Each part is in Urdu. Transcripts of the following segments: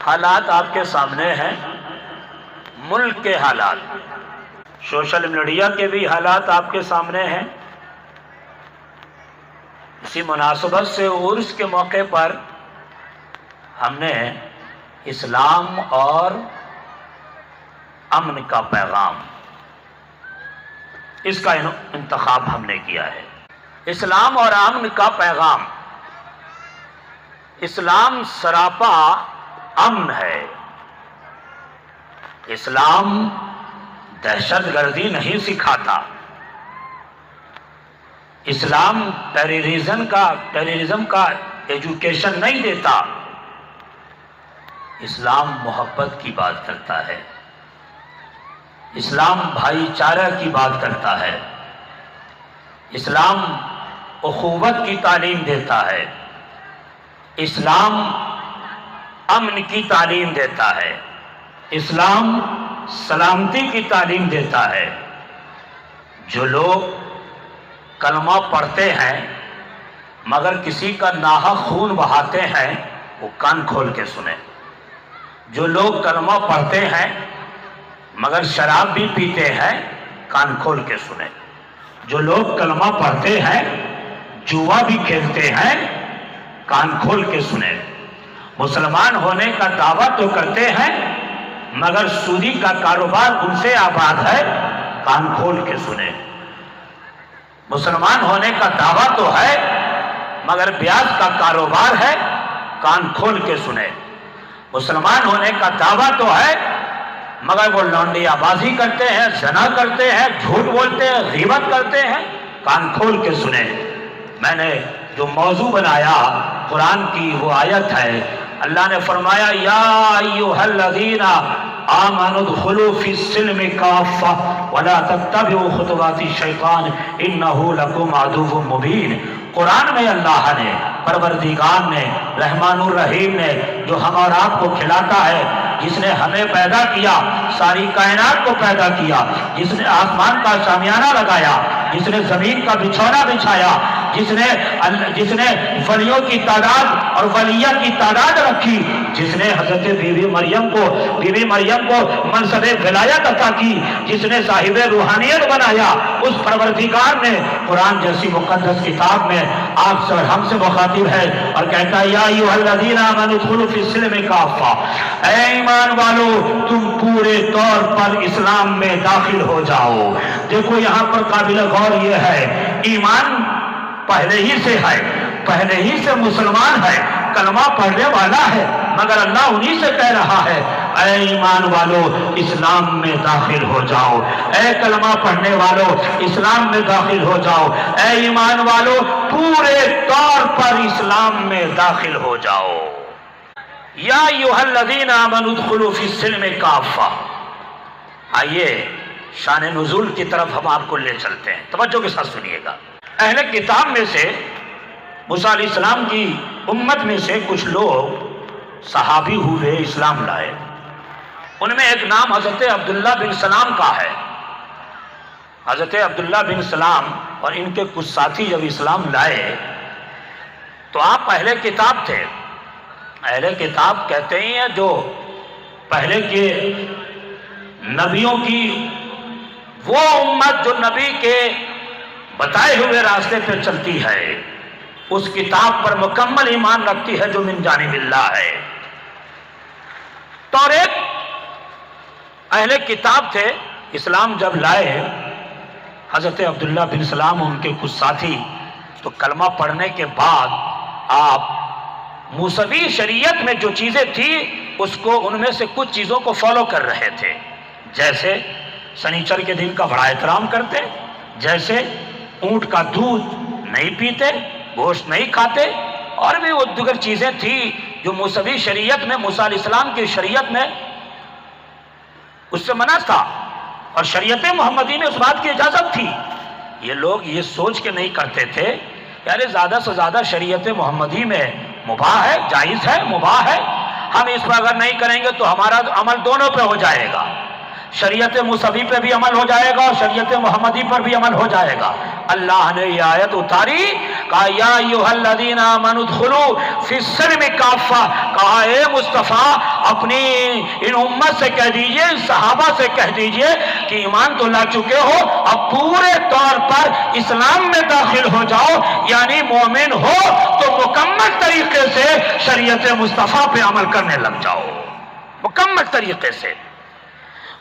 حالات آپ کے سامنے ہیں، ملک کے حالات، سوشل میڈیا کے بھی حالات آپ کے سامنے ہیں۔ اسی مناسبت سے عرس کے موقع پر ہم نے اسلام اور امن کا پیغام، اس کا انتخاب ہم نے کیا ہے۔ اسلام اور امن کا پیغام۔ اسلام سراپا امن ہے۔ اسلام دہشت گردی نہیں سکھاتا۔ اسلام ٹیررزم کا ایجوکیشن نہیں دیتا۔ اسلام محبت کی بات کرتا ہے۔ اسلام بھائی چارہ کی بات کرتا ہے۔ اسلام اخوت کی تعلیم دیتا ہے۔ اسلام امن کی تعلیم دیتا ہے۔ اسلام سلامتی کی تعلیم دیتا ہے۔ جو لوگ کلمہ پڑھتے ہیں مگر کسی کا ناحق خون بہاتے ہیں، وہ کان کھول کے سنیں۔ جو لوگ کلمہ پڑھتے ہیں مگر شراب بھی پیتے ہیں، کان کھول کے سنیں۔ جو لوگ کلمہ پڑھتے ہیں جوا بھی کھیلتے ہیں، کان کھول کے سنیں۔ مسلمان ہونے کا دعویٰ تو کرتے ہیں مگر سودی کا کاروبار ان سے آباد ہے، کان کھول کے سنیں۔ مسلمان ہونے کا دعویٰ تو ہے مگر بیاج کا کاروبار ہے، کان کھول کے سنیں۔ مسلمان ہونے کا دعویٰ تو ہے مگر وہ لونڈیا بازی کرتے ہیں، زنا کرتے ہیں، جھوٹ بولتے ہیں، غیبت کرتے ہیں، کان کھول کے سنیں۔ میں نے جو موضوع بنایا قرآن کی وہ آیت ہے، اللہ نے فرمایا یا ایھا الذین آمنوا ادخلوا فی السلم کافہ ولا تتبعوا خطوات الشیطان انہ لکم عدو مبین۔ قرآن میں اللہ نے، پروردگار نے، رحمان الرحیم نے، جو ہم اور آپ کو کھلاتا ہے، جس نے ہمیں پیدا کیا، ساری کائنات کو پیدا کیا، جس نے آسمان کا شامیانہ لگایا، جس نے زمین کا بچھونا بچھایا، جس نے ولیوں کی تعداد اور ولیہ کی تعداد رکھی، جس نے حضرت بی بی مریم کو منصب ولایت عطا کی، جس نے صاحب روحانیت بنایا، اس پروردگار نے قرآن جیسی مقدس کتاب میں آپ سے اور ہم سے مخاطب ہے اور کہتا ہے یا ایھا الذین آمنوا ادخلوا فی السلم کافہ، اے ایمان والو تم پورے طور پر اسلام میں داخل ہو جاؤ۔ دیکھو یہاں پر قابل غور یہ ہے، ایمان پہلے ہی سے ہے، پہلے ہی سے مسلمان ہے، کلمہ پڑھنے والا ہے، مگر اللہ انہی سے کہہ رہا ہے اے ایمان والو اسلام میں داخل ہو جاؤ، اے کلمہ پڑھنے والو اسلام میں داخل ہو جاؤ، اے ایمان والو پورے طور پر اسلام میں داخل ہو جاؤ۔ یا ایھا الذین آمنوا ادخلوا فی السلم کافہ۔ آئیے شان نزول کی طرف ہم آپ کو لے چلتے ہیں، توجہ کے ساتھ سنیے گا۔ اہل کتاب میں سے، موسیٰ علیہ السلام کی امت میں سے کچھ لوگ صحابی ہوئے، اسلام لائے۔ ان میں ایک نام حضرت عبداللہ بن سلام کا ہے۔ حضرت عبداللہ بن سلام اور ان کے کچھ ساتھی جب اسلام لائے تو آپ اہل کتاب تھے۔ اہل کتاب کہتے ہیں جو پہلے کے نبیوں کی وہ امت جو نبی کے بتائے ہوئے راستے پہ چلتی ہے، اس کتاب پر مکمل ایمان رکھتی ہے جو من جانب اللہ ہے۔ تو ایک اہل کتاب تھے، اسلام جب لائے حضرت عبداللہ بن سلام ان کے کچھ ساتھی، تو کلمہ پڑھنے کے بعد آپ موسوی شریعت میں جو چیزیں تھی اس کو، ان میں سے کچھ چیزوں کو فالو کر رہے تھے، جیسے سنیچر کے دن کا بڑا احترام کرتے، جیسے اونٹ کا دودھ نہیں پیتے، گوشت نہیں کھاتے، اور بھی وہ دیگر چیزیں تھیں جو موسوی شریعت میں، موسیٰ علیہ السلام کی شریعت میں اس سے منع تھا، اور شریعت محمدی میں اس بات کی اجازت تھی۔ یہ لوگ یہ سوچ کے نہیں کرتے تھے یار زیادہ سے زیادہ شریعت محمدی میں مباح ہے، جائز ہے، مباح ہے، ہم اس پر اگر نہیں کریں گے تو ہمارا عمل دونوں پہ ہو جائے گا، شریعت موسوی پہ بھی عمل ہو جائے گا اور شریعت محمدی پر بھی عمل ہو جائے گا۔ اللہ نے یہ آیت اتاری، کہا یا ایھا الذین آمنوا ادخلوا فی السلم کافہ، کہا اے مصطفیٰ اپنی ان امت سے کہہ دیجئے، ان صحابہ سے کہہ دیجئے کہ ایمان تو لا چکے ہو، اب پورے طور پر اسلام میں داخل ہو جاؤ، یعنی مومن ہو تو مکمل طریقے سے شریعت مصطفیٰ پہ عمل کرنے لگ جاؤ، مکمل طریقے سے۔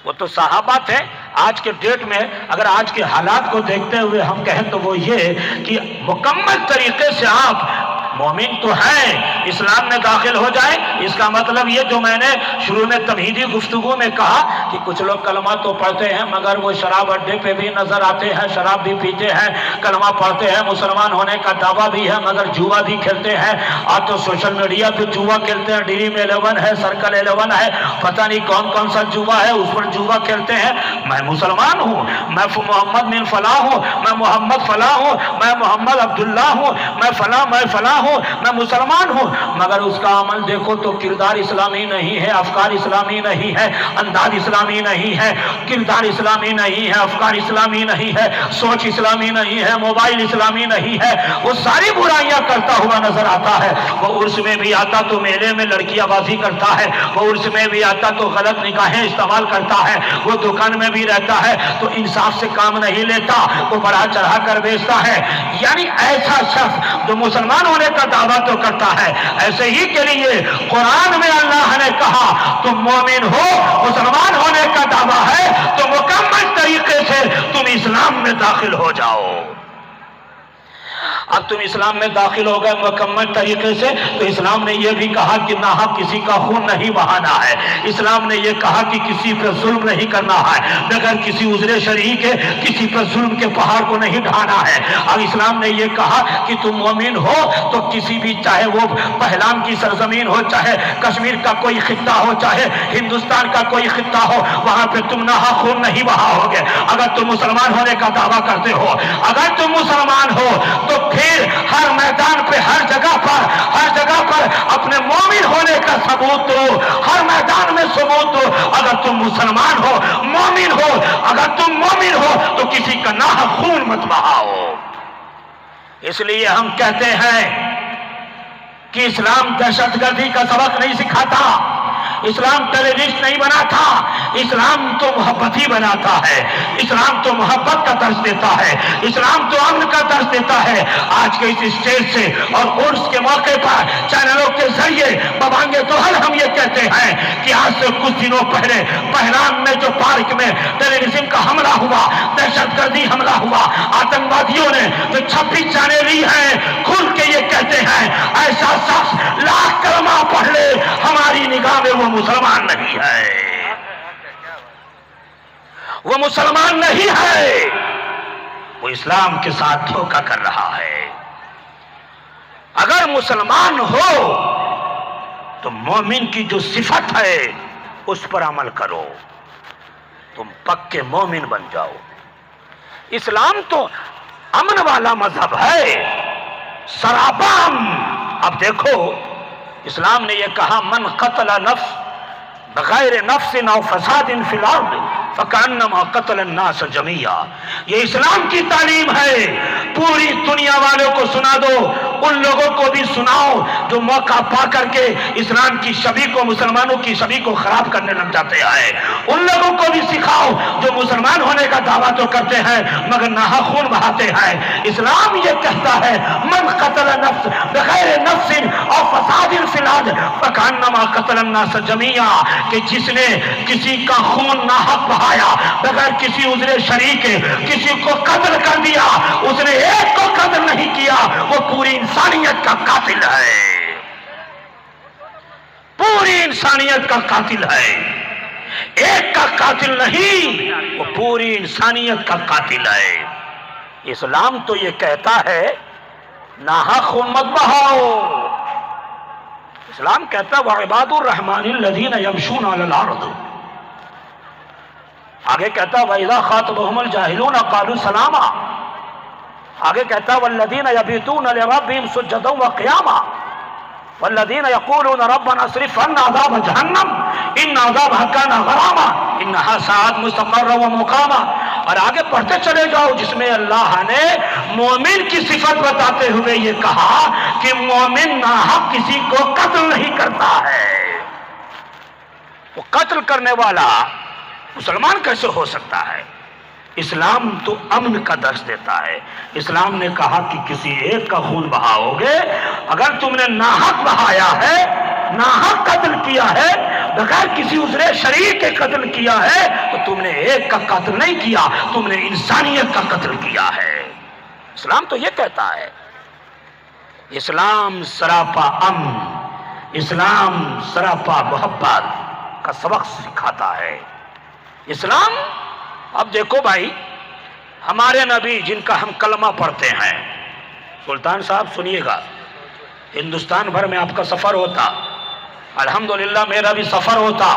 وہ تو صحابہ تھے۔ آج کے ڈیٹ میں اگر آج کے حالات کو دیکھتے ہوئے ہم کہیں تو وہ یہ کہ مکمل طریقے سے آپ مومن تو ہیں، اسلام میں داخل ہو جائیں۔ اس کا مطلب یہ جو میں نے شروع میں تمہیدی گفتگو میں کہا کہ کچھ لوگ کلمہ تو پڑھتے ہیں مگر وہ شراب اڈے پہ بھی نظر آتے ہیں، شراب بھی پیتے ہیں، کلمہ پڑھتے ہیں، مسلمان ہونے کا دعویٰ بھی ہے مگر جوا بھی کھیلتے ہیں۔ آج تو سوشل میڈیا پہ جوا کھیلتے ہیں، ڈریم 11 ہے، سرکل 11 ہے، پتہ نہیں کون کون سا جوا ہے، اس پر جوا کھیلتے ہیں۔ میں مسلمان ہوں، میں محمد بن فلاں ہوں، میں محمد فلاں ہوں، میں محمد عبداللہ ہوں، میں فلاں ہوں، میں مسلمان ہوں، مگر اس کا عمل دیکھو تو کردار اسلامی نہیں ہے، افکار اسلامی نہیں ہے، انداز اسلامی نہیں ہے، کردار اسلامی نہیں ہے، افکار اسلامی نہیں ہے، سوچ اسلامی نہیں ہے، موبائل اسلامی نہیں ہے، وہ ساری برائیاں کرتا ہوا نظر آتا ہے۔ وہ عرس میں بھی آتا تو میلے میں لڑکیاں بازی کرتا ہے، وہ عرس میں بھی آتا تو غلط نکاحیں استعمال کرتا ہے، وہ دکان میں بھی رہتا ہے تو انصاف سے کام نہیں لیتا، وہ بڑھا چڑھا کر بیچتا ہے۔ یعنی ایسا شخص جو مسلمان ہونے کا دعویٰ تو کرتا ہے، ایسے ہی کے لیے قرآن میں اللہ نے کہا تم مومن ہو، مسلمان ہونے کا دعویٰ ہے تو مکمل طریقے سے تم اسلام میں داخل ہو جاؤ۔ اب تم اسلام میں داخل ہو گئے مکمل طریقے سے تو اسلام نے یہ بھی کہا کہ ناحق کسی کا خون نہیں بہانا ہے، اسلام نے یہ کہا کہ کسی پر ظلم نہیں کرنا ہے، بغیر کسی عذر شرعی کے کسی پر ظلم کے پہاڑ کو نہیں ڈھانا ہے۔ اور اسلام نے یہ کہا کہ تم مومن ہو تو کسی بھی، چاہے وہ پہلام کی سرزمین ہو، چاہے کشمیر کا کوئی خطہ ہو، چاہے ہندوستان کا کوئی خطہ ہو، وہاں پہ تم ناحق خون نہیں بہاؤ گے اگر تم مسلمان ہونے کا دعویٰ کرتے ہو۔ اگر تم مسلمان ہو تو پھر ہر میدان پہ، ہر جگہ پر اپنے مومن ہونے کا ثبوت دو، ہر میدان میں ثبوت دو۔ اگر تم مسلمان ہو، مومن ہو، اگر تم مومن ہو تو کسی کا ناحق خون مت بہاؤ۔ اس لیے ہم کہتے ہیں کہ اسلام دہشت گردی کا سبق نہیں سکھاتا، اسلام ٹیررسٹ نہیں بناتا، اسلام تو محبت ہی بناتا ہے، اسلام تو محبت کا درس دیتا ہے، اسلام تو امن کا درس دیتا ہے۔ آج کے اس اسٹیج سے اور عرس کے موقع پر چینلوں کے ذریعے ببانگ دوہل ہم یہ کہتے ہیں کہ آج سے کچھ دنوں پہلے پہلام میں جو پارک میں ٹیررزم کا حملہ ہوا، دہشت گردی حملہ ہوا، آتنکوادیوں نے جو 26 جانیں لی ہیں، کھل کے یہ کہتے ہیں ایسا شخص لاکھ کلمہ پڑھ لے ہماری نگاہ میں وہ مسلمان نہیں ہے، وہ مسلمان نہیں ہے، وہ اسلام کے ساتھ دھوکہ کر رہا ہے۔ اگر مسلمان ہو تو مومن کی جو صفت ہے اس پر عمل کرو، تم پکے مومن بن جاؤ۔ اسلام تو امن والا مذہب ہے، سراپا امن۔ اب دیکھو اسلام نے یہ کہا من قتل نفس بغیر نفس او فساد فی الارض فکأنما قتل الناس جميعا۔ یہ اسلام کی تعلیم ہے، پوری دنیا والوں کو سنا دو، ان لوگوں کو بھی سناؤ جو موقع پا کر کے اسلام کی شبیہ کو، مسلمانوں کی شبیہ کو خراب کرنے لگ جاتے ہیں، ان لوگوں کو بھی سکھاؤ جو مسلمان ہونے کا دعویٰ تو کرتے ہیں مگر ناحق خون بہاتے ہیں۔ اسلام یہ کہتا ہے من قتل نفس بغیر نفس اور فساد فی الارض فکأنما قتل الناس جميعا، کہ جس نے کسی کا خون ناحق بہایا بغیر کسی عذر شرعی کے، کسی کو قتل کر دیا، اس نے ایک کو قتل نہیں کیا، وہ پوری انسانیت کا قاتل ہے، پوری انسانیت کا قاتل ہے، ایک کا قاتل نہیں، وہ پوری انسانیت کا قاتل ہے۔ اسلام تو یہ کہتا ہے ناحق خون مت بہاؤ۔ اسلام کہتا ہے وعباد الرحمن الذین یمشون علی الارض، آگے کہتا ہے وَإِذَا خَاطَبَهُمُ الْجَاهِلُونَ قَالُوا سَلَامًا، آگے کہتا ہے وَالَّذِينَ يَبِيتُونَ لِرَبِّهِمْ سُجَّدًا وَقِيَامًا وَالَّذِينَ يَقُولُونَ رَبَّنَا اصْرِفْ عَنَّا عَذَابَ جَهَنَّمَ إِنَّ عَذَابَهَا كَانَ غَرَامًا إِنَّهَا سَاءَتْ مُسْتَقَرًّا وَمُقَامًا۔ اور آگے پڑھتے چلے جاؤ جس میں اللہ نے مومن کی صفت بتاتے ہوئے یہ کہا کہ مومن ناحق کسی کو قتل نہیں کرتا ہے۔ وہ قتل کرنے والا مسلمان کیسے ہو سکتا ہے؟ اسلام تو امن کا درس دیتا ہے۔ اسلام نے کہا کہ کسی ایک کا خون بہاؤ گے، اگر تم نے ناحق بہایا ہے، ناحق قتل کیا ہے، بغیر کسی عذر شرعی کے قتل کیا ہے، تو تم نے ایک کا قتل نہیں کیا، تم نے انسانیت کا قتل کیا ہے۔ اسلام تو یہ کہتا ہے۔ اسلام سراپا امن، اسلام سراپا محبت کا سبق سکھاتا ہے۔ اسلام، اب دیکھو بھائی، ہمارے نبی جن کا ہم کلمہ پڑھتے ہیں، سلطان صاحب سنیے گا، ہندوستان بھر میں آپ کا سفر ہوتا، الحمدللہ میرا بھی سفر ہوتا،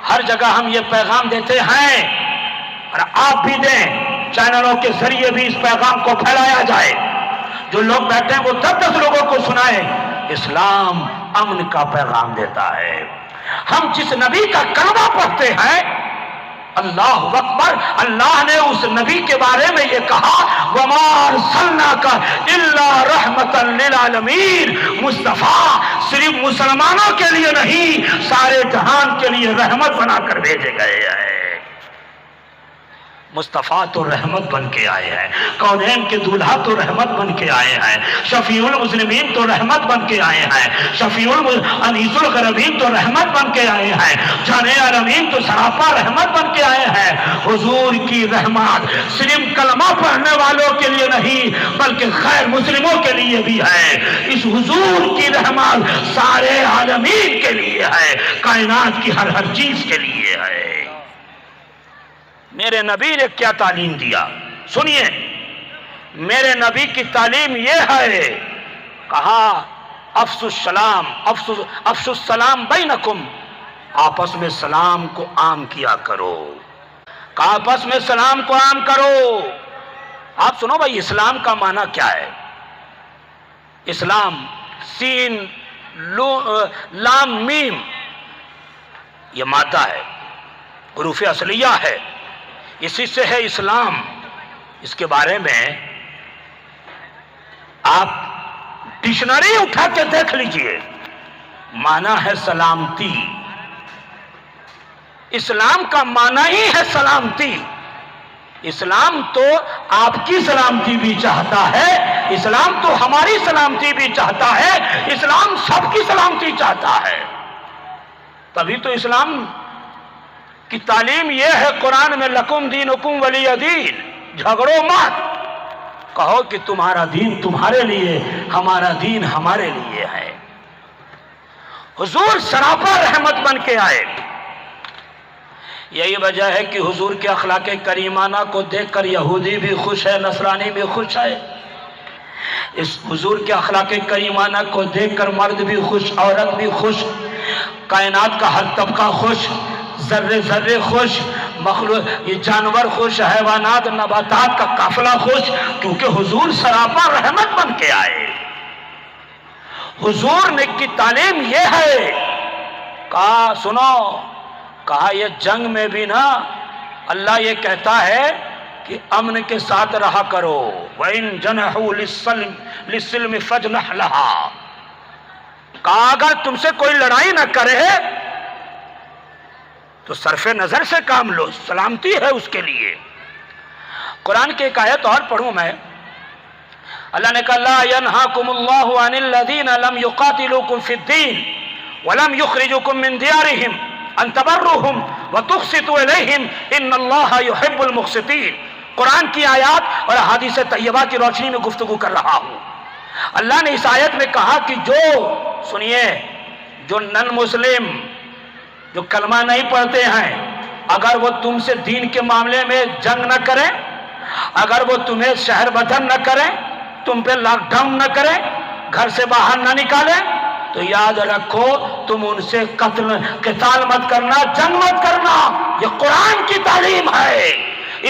ہر جگہ ہم یہ پیغام دیتے ہیں اور آپ بھی دیں، چینلوں کے ذریعے بھی اس پیغام کو پھیلایا جائے، جو لوگ بیٹھے ہیں وہ 10 لوگوں کو سنائیں۔ اسلام امن کا پیغام دیتا ہے۔ ہم جس نبی کا کلمہ پڑھتے ہیں، اللہ اکبر، اللہ نے اس نبی کے بارے میں یہ کہا وَمَا أَرْسَلْنَاكَ إِلَّا رَحْمَةً لِّلْعَالَمِينَ، مصطفیٰ صرف مسلمانوں کے لیے نہیں، سارے جہان کے لیے رحمت بنا کر بھیجے گئے ہیں۔ مصطفیٰ تو رحمت بن کے آئے ہیں، کونین کے دولہا تو رحمت بن کے آئے ہیں، شفیع المسلمین تو رحمت بن کے آئے ہیں، شفیع انیس الغربین تو رحمت بن کے آئے ہیں، جان عالمین تو سراپا رحمت بن کے آئے ہیں۔ حضور کی رحمت صرف کلمہ پڑھنے والوں کے لیے نہیں بلکہ غیر مسلموں کے لیے بھی ہے۔ اس حضور کی رحمت سارے عالمین کے لیے ہے، کائنات کی ہر چیز کے لیے ہے۔ میرے نبی نے کیا تعلیم دیا؟ سنیے، میرے نبی کی تعلیم یہ ہے، کہا افشوا السلام، افشوا السلام بینکم، آپس میں سلام کو عام کیا کرو، کہا آپس میں سلام کو عام کرو۔ آپ سنو بھائی، اسلام کا معنی کیا ہے؟ اسلام سین لام میم، یہ مادہ ہے، حروف اصلیہ ہے، اسی سے ہے اسلام۔ اس کے بارے میں آپ ڈکشنری اٹھا کے دیکھ لیجئے، معنی ہے سلامتی۔ اسلام کا معنی ہی ہے سلامتی۔ اسلام تو آپ کی سلامتی بھی چاہتا ہے، اسلام تو ہماری سلامتی بھی چاہتا ہے، اسلام سب کی سلامتی چاہتا ہے۔ تبھی تو اسلام کی تعلیم یہ ہے قرآن میں لکم دینکم ولی دین، جھگڑو مت، کہو کہ تمہارا دین تمہارے لیے، ہمارا دین ہمارے لیے ہے۔ حضور سراپا رحمت بن کے آئے۔ یہی وجہ ہے کہ حضور کے اخلاق کریمانہ کو دیکھ کر یہودی بھی خوش ہے، نصرانی بھی خوش ہے۔ اس حضور کے اخلاق کریمانہ کو دیکھ کر مرد بھی خوش، عورت بھی خوش، کائنات کا ہر طبقہ خوش، ذرے ذرے خوش، مخلوق یہ جانور خوش، حیوانات نباتات کا قافلہ خوش، کیونکہ حضور سراپا رحمت بن کے آئے۔ حضور نے کی تعلیم یہ ہے، کہا سنو، کہا یہ جنگ میں بھی نا اللہ یہ کہتا ہے کہ امن کے ساتھ رہا کرو، وَإِن جَنَحُوا لِلسِّلْمِ فَاجْنَحْ لَهَا، کہا اگر تم سے کوئی لڑائی نہ کرے تو صرف نظر سے کام لو، سلامتی ہے اس کے لیے۔ قرآن کی ایک آیت اور پڑھوں میں، اللہ نے کہا لا ينهاكم الله عن الذين لم يقاتلوكم في الدين ولم يخرجوكم من ديارهم ان تبروهم وتقسطوا اليهم ان الله يحب المقسطين۔ قرآن کی آیات اور احادیث طیبہ کی روشنی میں گفتگو کر رہا ہوں۔ اللہ نے اس آیت میں کہا کہ جو سنیے، جو نن مسلم، جو کلمہ نہیں پڑھتے ہیں، اگر وہ تم سے دین کے معاملے میں جنگ نہ کریں، اگر وہ تمہیں شہر بدن نہ کریں، تم پہ لاک ڈاؤن نہ کریں، گھر سے باہر نہ نکالیں، تو یاد رکھو تم ان سے قتال مت کرنا، جنگ مت کرنا۔ یہ قرآن کی تعلیم ہے۔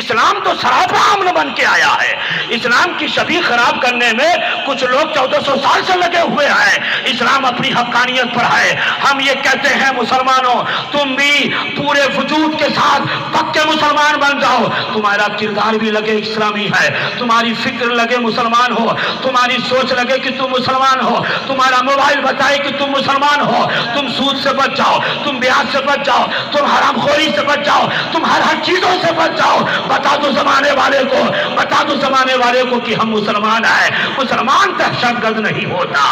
اسلام تو سراپا امن بن کے آیا ہے. اسلام کی شبیہ خراب کرنے میں کچھ لوگ 1400 سال سے لگے ہوئے ہیں. اسلام اپنی حقانیت پر ہے. ہم یہ کہتے ہیں مسلمانوں تم بھی پورے وجود کے ساتھ پکے مسلمان بن جاؤ. تمہارا کردار بھی لگے اسلامی ہے, تمہاری فکر لگے مسلمان ہو, تمہاری سوچ لگے کہ تم مسلمان ہو, تمہارا موبائل بتائے کہ تم مسلمان ہو. تم سود سے بچ جاؤ, تم بیاج سے بچ جاؤ, تم حرام خوری سے بچ جاؤ, تم ہر چیزوں سے بچ جاؤ. بتا دو زمانے والے کو, بتا دو زمانے والے کو کہ ہم مسلمان ہیں. مسلمان دہشت گرد نہیں ہوتا.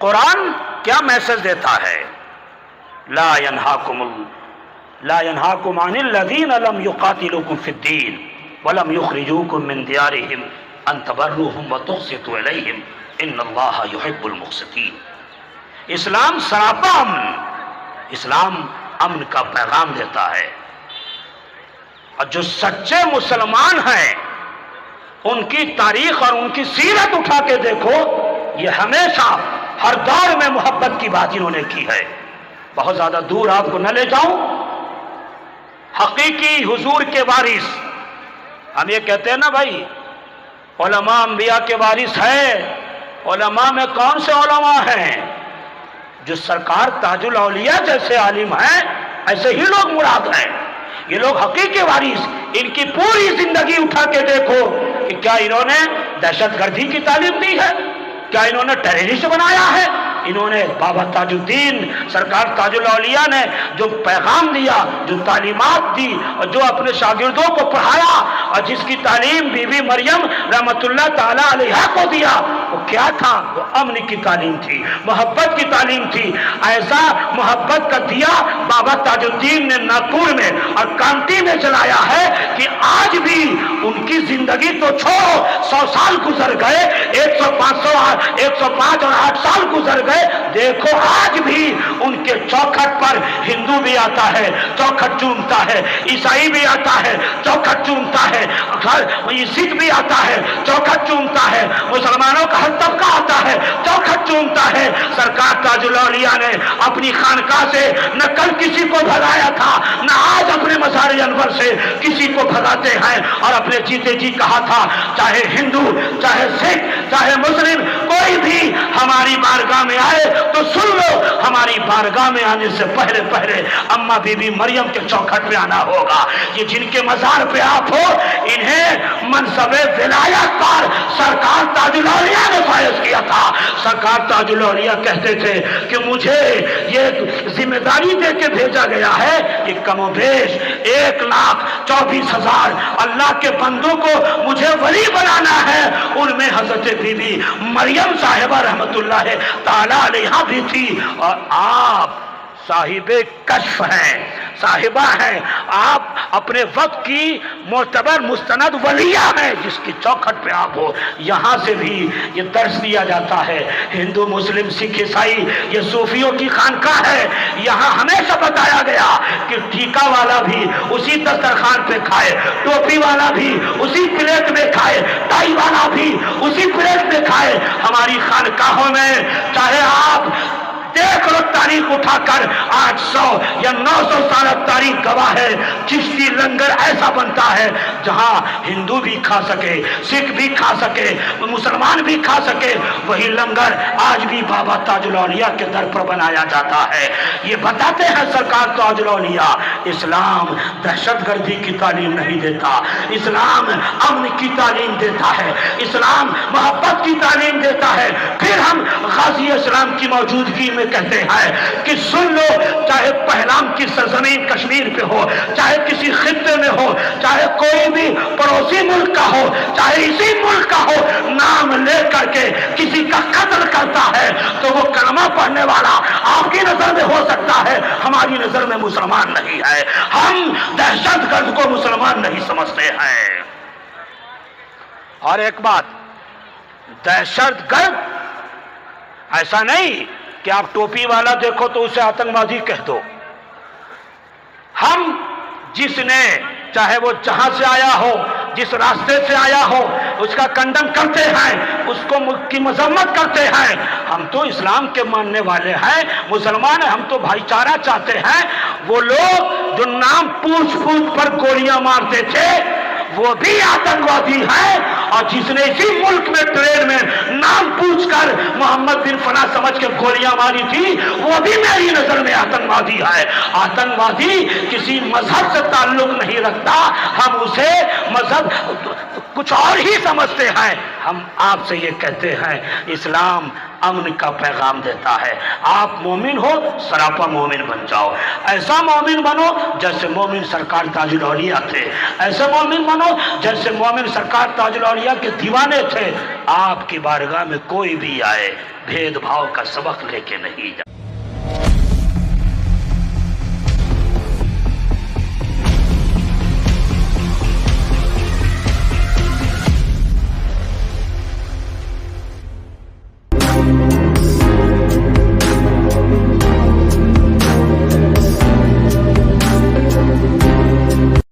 قرآن کیا میسج دیتا ہے؟ لا ينهاكم عن الذين لم يقاتلوكم في الدين ولم يخرجوكم من ديارهم ان تبروهم وتقسطوا اليهم ان الله يحب المقسطين. اسلام سراپا امن, اسلام امن کا پیغام دیتا ہے. اور جو سچے مسلمان ہیں ان کی تاریخ اور ان کی سیرت اٹھا کے دیکھو, یہ ہمیشہ ہر دور میں محبت کی بات انہوں نے کی ہے. بہت زیادہ دور آپ کو نہ لے جاؤں, حقیقی حضور کے وارث, ہم یہ کہتے ہیں نا بھائی علماء انبیاء کے وارث ہے. علماء میں کون سے علماء ہیں؟ جو سرکار تاج الاولیاء جیسے عالم ہیں ایسے ہی لوگ مراد ہیں. یہ لوگ حقیقی وارث, ان کی پوری زندگی اٹھا کے دیکھو کہ کیا انہوں نے دہشت گردی کی تعلیم دی ہے, کیا انہوں نے ٹیررسٹ بنایا ہے. انہوں نے بابا تاج الدین سرکار تاج الاولیاء نے جو پیغام دیا, جو تعلیمات دی, اور جو اپنے شاگردوں کو پڑھایا, اور جس کی تعلیم بی بی مریم رحمت اللہ تعالی علیہا کو دیا, وہ کیا تھا؟ وہ امن کی تعلیم تھی, محبت کی تعلیم تھی. ایسا محبت کا دیا بابا تاج الدین نے ناگپور میں اور کانتی میں چلایا ہے کہ آج بھی ان کی زندگی تو چھوڑو, 100 سال گزر گئے, 105 اور 8 سال گزر گئے, دیکھو آج بھی ان کے چوکھٹ پر ہندو بھی آتا ہے, چوکھٹ چومتا ہے, عیسائی بھی آتا ہے, چوکھٹ چومتا ہے, سکھ بھی آتا ہے, چوکھٹ چومتا ہے, مسلمانوں کا ہر طبقہ آتا ہے, چوکھٹ چومتا ہے. سرکار تاج الاولیاء نے اپنی خانقاہ سے نہ کل کسی کو بھگایا تھا, نہ آج اپنے مزار انور سے کسی کو بھگاتے ہیں, اور اپنے جیتے جی کہا تھا چاہے ہندو, چاہے سکھ, چاہے مسلم, کوئی بھی ہماری بارگاہ میں آئے تو سن لو, ہماری بارگاہ میں آنے سے پہلے اماں بی بی مریم کے چوکھٹ پہ آنا ہوگا. یہ جن کے مزار پہ آپ ہو, انہیں منصب ولایت پر سرکار تاج الاولیاء نے فائز کیا تھا. سرکار تاج الاولیاء کہتے تھے کہ مجھے یہ ذمہ داری دے کے بھیجا گیا ہے کہ کم و بیش 1,24,000 اللہ کے بندوں کو مجھے ولی بنانا ہے. ان میں حضرت بی بی مریم صاحبہ رحمت اللہ تعالی علیہا بھی تھی, اور آپ صاحب کشف ہیں, صاحبہ ہیں, آپ اپنے وقت کی معتبر مستند ولیہ ہیں جس کی چوکھٹ پہ آپ ہو. یہاں سے بھی یہ درس دیا جاتا ہے. ہندو, مسلم, سکھ, عیسائی یہ صوفیوں کی خانقاہ ہے. یہاں ہمیشہ بتایا گیا کہ ٹھیکا والا بھی اسی دسترخوان پہ کھائے, ٹوپی والا بھی اسی پلیٹ میں کھائے, ٹائی والا بھی اسی پلیٹ میں کھائے. ہماری خانقاہوں میں چاہے آپ دیکھ لو تاریخ اٹھا کر, 800 یا 900 سال تاریخ گواہ ہے, چشتی لنگر ایسا بنتا ہے جہاں ہندو بھی کھا سکے, سکھ بھی کھا سکے, مسلمان بھی کھا سکے. وہی لنگر آج بھی بابا تاج الاولیاء کے در پر بنایا جاتا ہے. یہ بتاتے ہیں سرکار تاج الاولیاء اسلام دہشت گردی کی تعلیم نہیں دیتا, اسلام امن کی تعلیم دیتا ہے, اسلام محبت کی تعلیم دیتا ہے. پھر ہم غازی اسلام کی موجودگی میں کہتے ہیں کہ سن لو, چاہے پہلام کی سرزمین کشمیر پہ ہو, چاہے کسی خطے میں ہو, چاہے کوئی بھی پڑوسی ملک کا ہو, چاہے اسی ملک کا ہو, نام لے کر کے کسی کا قتل کرتا ہے تو وہ کلمہ پڑھنے والا آپ کی نظر میں ہو سکتا ہے, ہماری نظر میں مسلمان نہیں ہے. ہم دہشت گرد کو مسلمان نہیں سمجھتے ہیں. اور ایک بات, دہشت گرد ایسا نہیں کہ آپ ٹوپی والا دیکھو تو اسے آتنکوادی کہہ دو. ہم جس نے چاہے وہ جہاں سے آیا ہو, جس راستے سے آیا ہو, اس کا کنڈم کرتے ہیں, اس کو کی مذمت کرتے ہیں. ہم تو اسلام کے ماننے والے ہیں, مسلمان ہیں, ہم تو بھائی چارہ چاہتے ہیں. وہ لوگ جو نام پوچھ پوچھ پر گولیاں مارتے تھے, وہ بھی آتنکوادی ہے، اور جس نے اسی ملک میں ٹرین میں نام پوچھ کر محمد بن فلاں سمجھ کے گولیاں ماری تھی، وہ بھی میری نظر میں آتنکوادی ہے۔ آتنکوادی کسی مذہب سے تعلق نہیں رکھتا، ہم اسے مذہب کچھ اور ہی سمجھتے ہیں۔ ہم آپ سے یہ کہتے ہیں اسلام امن کا پیغام دیتا ہے، آپ مومن ہو سراپا مومن بن جاؤ، ایسا مومن بنو جیسے مومن سرکار تاج الاولیاء تھے، ایسے مومن بنو جیسے مومن سرکار تاج الاولیاء کے دیوانے تھے۔ آپ کی بارگاہ میں کوئی بھی آئے بھید بھاؤ کا سبق لے کے نہیں جائے۔